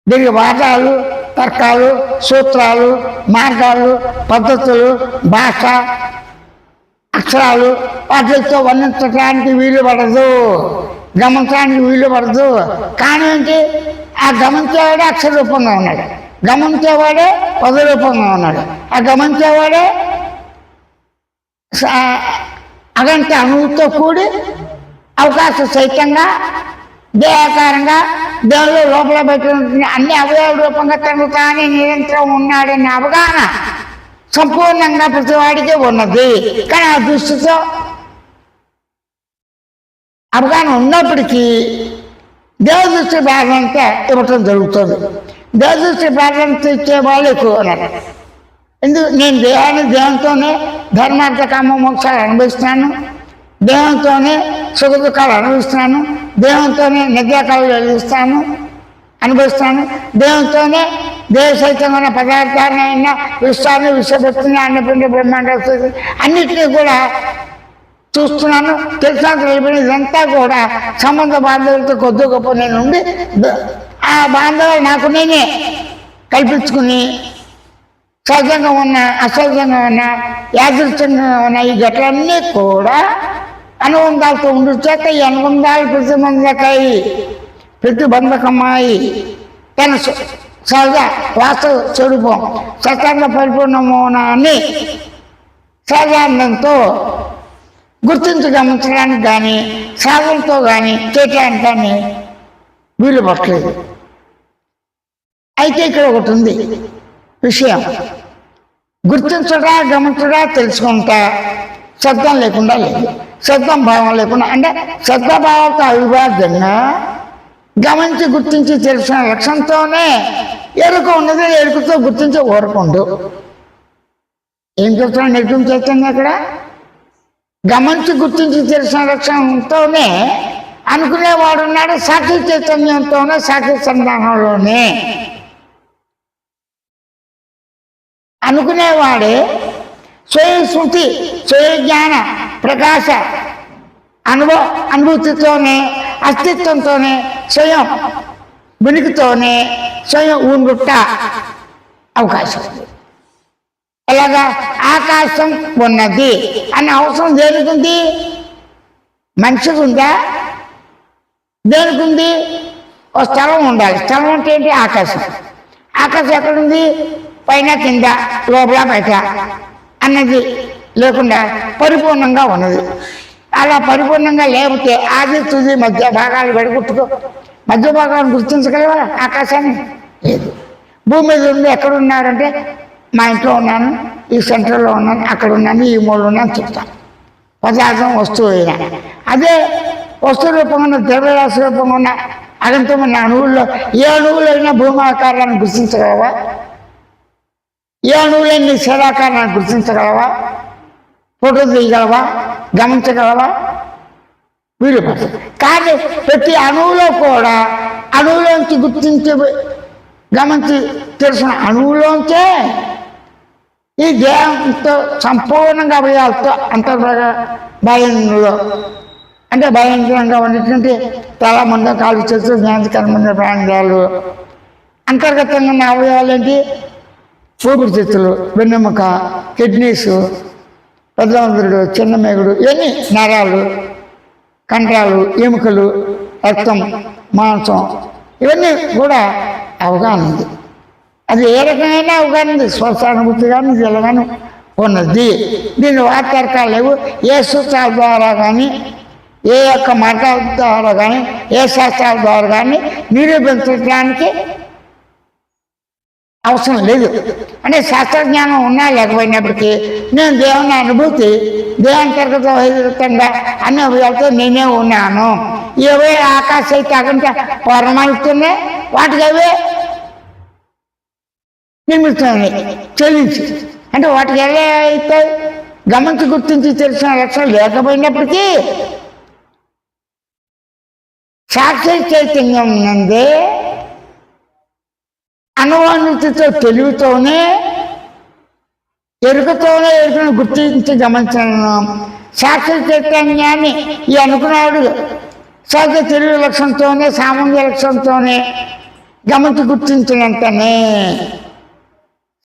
దీనికి వాదాలు, తర్కాలు, సూత్రాలు, మార్గాలు, పద్ధతులు, భాష, అక్షరాలు వాటితో వర్ణించడానికి వీలు పడదు, గమనించడానికి వీలు పడదు. కానీ ఏంటి, ఆ గమనించేవాడే అక్షర రూపంగా ఉన్నాడు, గమనించేవాడే పద రూపంగా ఉన్నాడు, ఆ గమనించేవాడే అగంట అణువుతో కూడి అవకాశ సహితంగా దేహాకారంగా దేవుడు లోపల పెట్టి అన్ని అవయవ రూపంగా తను తానే నిరంతరం ఉన్నాడనే అవగాహన సంపూర్ణంగా ప్రతివాడికి ఉన్నది. కానీ ఆ దృష్టితో అవగాహన ఉన్నప్పటికీ దేవదృష్టి ప్రాధాన్యత ఇవ్వటం జరుగుతుంది. దేవదృష్టి ప్రాధాన్యత ఇచ్చే వాళ్ళు ఎక్కువ ఉన్నారు. ఎందుకు, నేను దేహాన్ని దేహంతోనే ధర్మార్థ కామ మోక్షాలు అనుభవిస్తున్నాను, దేహంతోనే సుఖ దుఃఖాలు అనుభవిస్తున్నాను, దేహంతోనే నిద్రాకాలు వెలిగిస్తాను అనుభవిస్తాను, దేహంతోనే దేవ సహితంగా పదార్థాలైనా విశ్వాన్ని విశ్వభక్తిని అన్నపిండి బ్రహ్మాండ అన్నిటినీ కూడా చూస్తున్నాను, తెలిసినంత వెళ్ళిపోయిన ఇదంతా కూడా సంబంధ బాంధవులతో కొద్ది గొప్ప నేను ఉండి ఆ బాంధవులు నాకు నేనే కల్పించుకుని సహజంగా ఉన్న అసహజంగా ఉన్న యాదృచ్ఛంగా ఉన్న ఈ ఘటనలన్నీ కూడా అనుబంధాలతో ఉండు చేత ఈ అనుబంధాలు ప్రతిబంధకమ్మాయి తన సహజ వాస్తవ స్వరూపం సత్యంగా పరిపూర్ణమోనాన్ని సాధారణంతో గుర్తించి గమనించడానికి కానీ సాధనతో కానీ చేయటానికి కానీ వీలు పట్టలేదు. అయితే ఇక్కడ ఒకటి ఉంది విషయం, గుర్తించడా గమనించడా తెలుసుకుంటా శబ్దం లేకుండా లేదు, శబ్దం భావం లేకుండా అంటే శబ్దభావాలతో అవిభాజ్యంగా గమనించి గుర్తించి తెలిసిన లక్ష్యంతోనే ఎరుక ఉన్నది, ఎరుకతో గుర్తించి ఊరకుండు. ఏం చెప్తున్నాడు నిర్గం చైతన్యం అక్కడ? గమనించి గుర్తించి తెలిసిన లక్ష్యంతోనే అనుకునేవాడు ఉన్నాడు, సాక్షి చైతన్యంతోనే సాక్షి సంధానంలోనే అనుకునేవాడే స్వయ స్మృతి స్వయ జ్ఞాన ప్రకాశ అనుభూతితోనే అస్తిత్వంతోనే స్వయం ఉనికితోనే స్వయం ఉండుట అవకాశం ఉంది. ఎలాగా ఆకాశం ఉన్నది అనే అవసరం దేనికి ఉంది? మనిషికి ఉందా? దేనికి ఉంది? ఒక స్థలం ఉండాలి. స్థలం అంటే ఏంటి? ఆకాశం. ఆకాశం ఎక్కడుంది? పైన కింద లోపల బయట అన్నది లేకుండా పరిపూర్ణంగా ఉన్నది. అలా పరిపూర్ణంగా లేకపోతే ఆది తుది మధ్య భాగాలు వెడగొట్టుకో, మధ్య భాగాలను గుర్తించగలవా? ఆకాశాన్ని లేదు. భూమి మీద ఉండి ఎక్కడున్నారంటే మా ఇంట్లో ఉన్నాను, ఈ సెంటర్లో ఉన్నాను, అక్కడ ఉన్నాను, ఈ మూలలో ఉన్నాను చెప్తాను. పదార్థం వస్తువు అయినా అదే వస్తు రూపంగా ఉన్న ద్రవ్యరాశి రూపంగా ఉన్న అనంతమైన అణువుల్లో ఏ అణువులైనా భూమి ఆకారాన్ని గుర్తించగలవా? ఏ అణువులైన శరీరాకారాన్ని గుర్తించగలవా? ఫోటో తీయగలవా? గమనించగలవా? వీలు పడుతుంది. కానీ ప్రతి అణువులో కూడా అణువులోంచి గుర్తించి గమనించి తెలిసిన అణువులోంచే ఈ దేహంతో సంపూర్ణంగా అవయవాలతో బాహ్యంలో అంటే భయంకరంగా ఉన్నటువంటి తల ముందు కాలు చేస్తూ జ్ఞానకరమైన ప్రాణాలు అంతర్గతంగా ఉన్న అవయవాలు ఏంటి? ఊపిరితిత్తులు, వెన్నెముక, కిడ్నీసు, పెద్దమందుడు, చిన్న మేగుడు, ఇవన్నీ నరాలు, కండరాలు, ఎముకలు, రక్తం, మాంసం, ఇవన్నీ కూడా అవగాహన ఉంది. అది ఏ రకమైన అవగాహన ఉంది? స్వస్థానుభూతి కానీ జలగాను ఉన్నది. దీని వార్తర్కాలు లేవు. ఏ సూత్రాల ద్వారా కానీ ఏ యొక్క మాటల ద్వారా కానీ ఏ శాస్త్రాల ద్వారా కానీ నిరూపించడానికి అవసరం లేదు. అంటే శాస్త్రజ్ఞానం ఉన్నా లేకపోయినప్పటికీ నేను దేవుని అనుభూతి దేహాంతర్గతంగా అన్ని అవయవాలతో నేనే ఉన్నాను. ఏవే ఆకాశ అయితే అకంటే పరమాలుతున్నాయి, వాటికి అవే నిమిత్తాన్ని చెల్లించి అంటే వాటికి ఎలా అయితే గమనించి గుర్తించి తెలిసిన లక్షణం లేకపోయినప్పటికీ సాక్షి చైతన్యం నందే అనువానుతితో తెలివితోనే ఎరుకతోనే ఎరుకను గుర్తించి గమనించను. సాక్షి చైతన్యాన్ని ఈ అనుకున్నాడు సహజ తెలివి లక్ష్యంతోనే సామాన్య లక్ష్యంతోనే గమనించి గుర్తించినంతనే